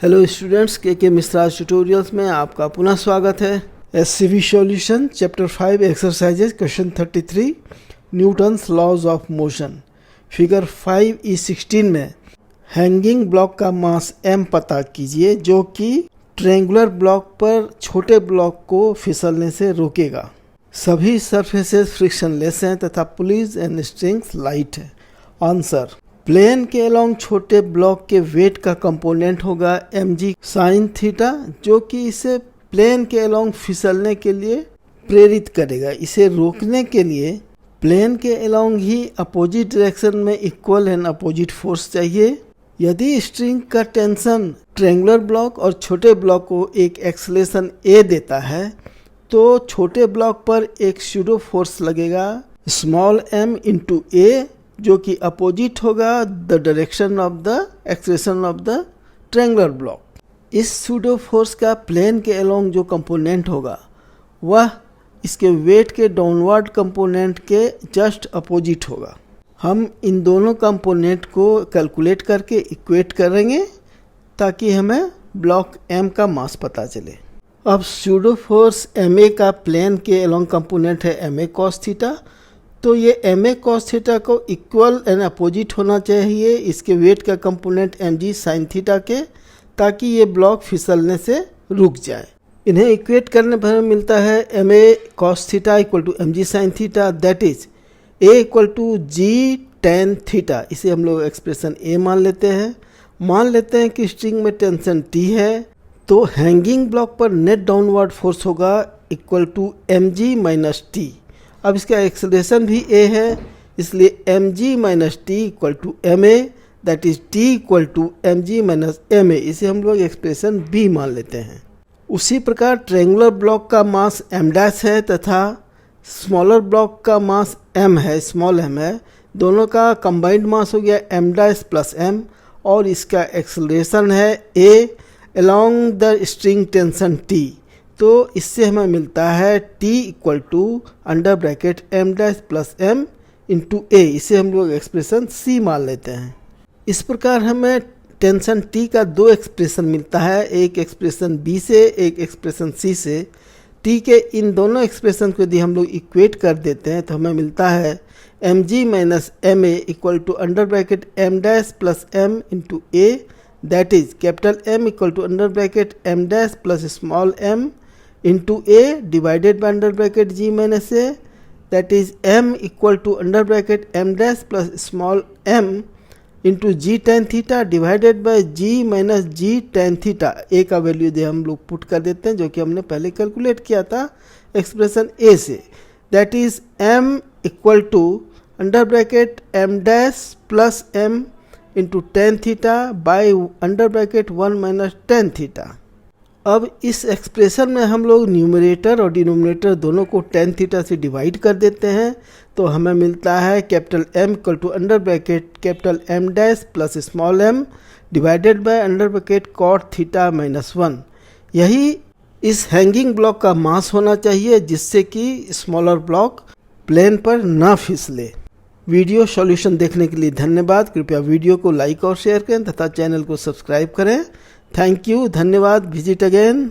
Hello students, के Mishra tutorials में आपका पुनः स्वागत है। SCV solution chapter 5 exercises question 33 Newton's laws of motion. Figure 5E16 में हैंगिंग ब्लॉक का मास m पता कीजिए जो कि ट्रायंगुलर ब्लॉक पर छोटे ब्लॉक को फिसलने से रोकेगा। सभी सरफेसेस फ्रिक्शनलेस हैं तथा पुलीज एंड स्ट्रिंग्स लाइट है। आंसर, प्लेन के अलोंग छोटे ब्लॉक के वेट का कंपोनेंट होगा mg sin थीटा, जो कि इसे प्लेन के अलोंग फिसलने के लिए प्रेरित करेगा। इसे रोकने के लिए प्लेन के अलोंग ही अपोजिट डायरेक्शन में इक्वल एंड अपोजिट फोर्स चाहिए। यदि स्ट्रिंग का टेंशन ट्रायंगुलर ब्लॉक और छोटे ब्लॉक को एक एक्सेलरेशन a देता है तो छोटे ब्लॉक पर एक सूडो फोर्स लगेगा स्मॉल m इंटू a, जो कि अपोजिट होगा the direction of the acceleration of the triangular block. इस सूडो फोर्स का प्लेन के अलोंग जो कंपोनेंट होगा वह इसके वेट के डाउनवर्ड कंपोनेंट के जस्ट अपोजिट होगा। हम इन दोनों कंपोनेंट को कैलकुलेट करके इक्वेट करेंगे ताकि हमें ब्लॉक m का मास पता चले। अब सूडो फोर्स ma का प्लेन के अलोंग कंपोनेंट है ma cos थीटा, तो ये ma cos थीटा को इक्वल एंड अपोजिट होना चाहिए इसके वेट का कंपोनेंट mg sin थीटा के, ताकि ये ब्लॉक फिसलने से रुक जाए। इन्हें इक्वेट करने पर हमें मिलता है ma cos theta equal to mg sin theta, that is a equal to g tan theta. इसे हम लोग एक्सप्रेशन a मान लेते हैं। मान लेते हैं कि स्ट्रिंग में टेंशन t है, तो हैंगिंग ब्लॉक पर नेट डाउनवर्ड फोर्स होगा equal to mg minus t। अब इसका एक्सेलरेशन भी a है, इसलिए mg minus T equal to ma, that is t equal to mg minus ma। इसे हम लोग एक्सप्रेशन b मान लेते हैं। उसी प्रकार ट्रायंगुलर ब्लॉक का मास m डैश है तथा स्मॉलर ब्लॉक का मास m है, स्मॉल m है। दोनों का कंबाइंड मास हो गया m डैश प्लस m और इसका एक्सेलरेशन है a along the string tension t। तो इससे हमें मिलता है t equal to under bracket m dash plus m into a। इसे हम लोग एक्सप्रेशन c मान लेते हैं। इस प्रकार हमें टेंशन t का दो एक्सप्रेशन मिलता है, एक एक्सप्रेशन b से एक एक्सप्रेशन c से। t के इन दोनों एक्सप्रेशन को यदि हम लोग इक्वेट कर देते हैं तो हमें मिलता है mg minus ma equal to under bracket m dash plus m into a, that is capital M equal to under bracket m dash plus small m into a divided by under bracket g minus a, that is m equal to under bracket m dash plus small m into g tan theta divided by g minus g tan theta. a का value दे हम लोग put कर देते हैं जो कि हमने पहले कैलकुलेट किया था एक्सप्रेशन a से, that is m equal to under bracket m dash plus m into tan theta by under bracket 1 minus tan theta. अब इस एक्सप्रेशन में हम लोग न्यूमरेटर और डिनोमिनेटर दोनों को टेन थीटा से डिवाइड कर देते हैं, तो हमें मिलता है capital M equal to under bracket capital M dash plus small m divided by under bracket cot theta minus 1। यही इस हैंगिंग ब्लॉक का मास होना चाहिए जिससे कि स्मॉलर ब्लॉक प्लेन पर ना फिसले। वीडियो सॉल्यूशन देखने के लिए धन्यवाद। कृपया वीडियो को लाइक और शेयर करें तथा चैनल को सब्सक्राइब करें। थैंक यू, धन्यवाद। Visit again.